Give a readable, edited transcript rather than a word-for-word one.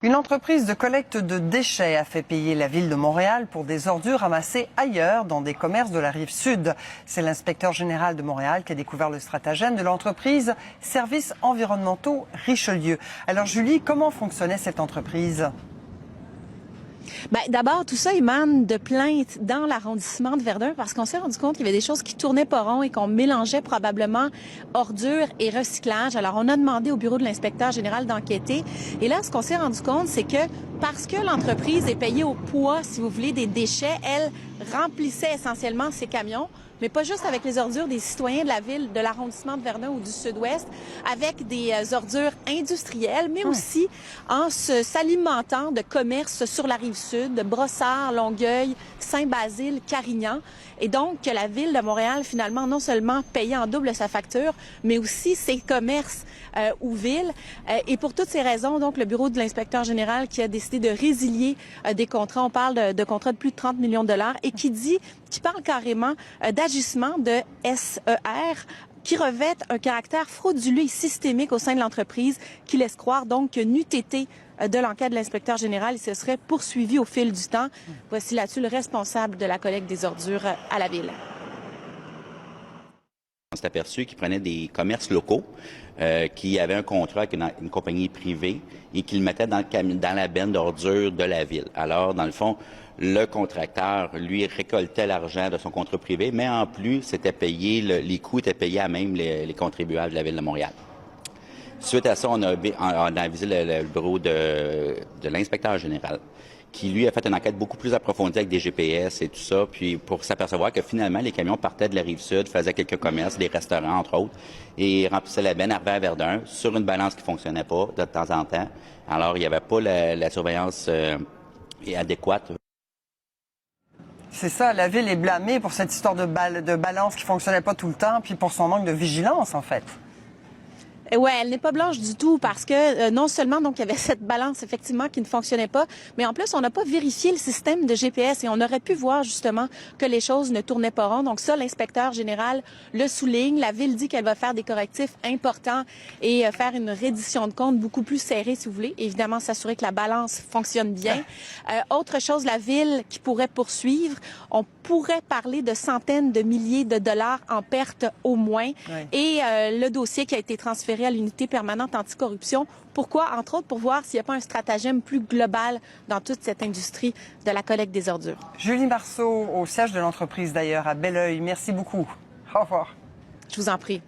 Une entreprise de collecte de déchets a fait payer la ville de Montréal pour des ordures ramassées ailleurs dans des commerces de la Rive-Sud. C'est l'inspecteur général de Montréal qui a découvert le stratagème de l'entreprise Services environnementaux Richelieu. Alors Julie, comment fonctionnait cette entreprise? D'abord, tout ça émane de plaintes dans l'arrondissement de Verdun parce qu'on s'est rendu compte qu'il y avait des choses qui tournaient pas rond et qu'on mélangeait probablement ordures et recyclage. Alors, on a demandé au bureau de l'inspecteur général d'enquêter. Et là, ce qu'on s'est rendu compte, c'est que parce que l'entreprise est payée au poids, si vous voulez, des déchets, elle remplissait essentiellement ses camions, mais pas juste avec les ordures des citoyens de la ville, de l'arrondissement de Verdun ou du Sud-Ouest, avec des ordures industrielles, mais aussi en s'alimentant de commerces sur la Rive-Sud, de Brossard, Longueuil, Saint-Basile, Carignan. Et donc, que la ville de Montréal, finalement, non seulement payait en double sa facture, mais aussi ses commerces ou villes. Et pour toutes ces raisons, donc, le bureau de l'inspecteur général qui a décidé de résilier des contrats, on parle de contrats de plus de 30 millions de dollars, et qui parle carrément d'agissement de SER qui revêtent un caractère frauduleux et systémique au sein de l'entreprise, qui laisse croire donc que n'eût été de l'enquête de l'inspecteur général, il se serait poursuivi au fil du temps. Voici là-dessus le responsable de la collecte des ordures à la ville. On s'est aperçu qu'ils prenaient des commerces locaux qui avaient un contrat avec une compagnie privée et qu'ils le mettaient dans la benne d'ordures de la ville. Alors, dans le fond, le contracteur, lui, récoltait l'argent de son contrat privé, mais en plus, c'était payé, les coûts étaient payés à même les contribuables de la ville de Montréal. Suite à ça, on a visité le bureau de l'inspecteur général, qui, lui, a fait une enquête beaucoup plus approfondie avec des GPS et tout ça, puis pour s'apercevoir que finalement, les camions partaient de la Rive-Sud, faisaient quelques commerces, des restaurants, entre autres, et remplissaient la benne, arrivaient à Verdun, sur une balance qui fonctionnait pas de temps en temps. Alors, il n'y avait pas la surveillance adéquate. C'est ça, la ville est blâmée pour cette histoire de balance qui fonctionnait pas tout le temps, puis pour son manque de vigilance, en fait. Ouais, elle n'est pas blanche du tout parce que non seulement donc il y avait cette balance effectivement qui ne fonctionnait pas, mais en plus on n'a pas vérifié le système de GPS et on aurait pu voir justement que les choses ne tournaient pas rond. Donc ça, l'inspecteur général le souligne. La ville dit qu'elle va faire des correctifs importants et faire une reddition de comptes beaucoup plus serrée, si vous voulez. Évidemment, s'assurer que la balance fonctionne bien. Autre chose, la ville qui pourrait poursuivre, on pourrait parler de centaines de milliers de dollars en perte au moins. Ouais. Et le dossier qui a été transféré à l'unité permanente anticorruption. Pourquoi? Entre autres, pour voir s'il n'y a pas un stratagème plus global dans toute cette industrie de la collecte des ordures. Julie Marceau, au siège de l'entreprise d'ailleurs, à Belleuil. Merci beaucoup. Au revoir. Je vous en prie.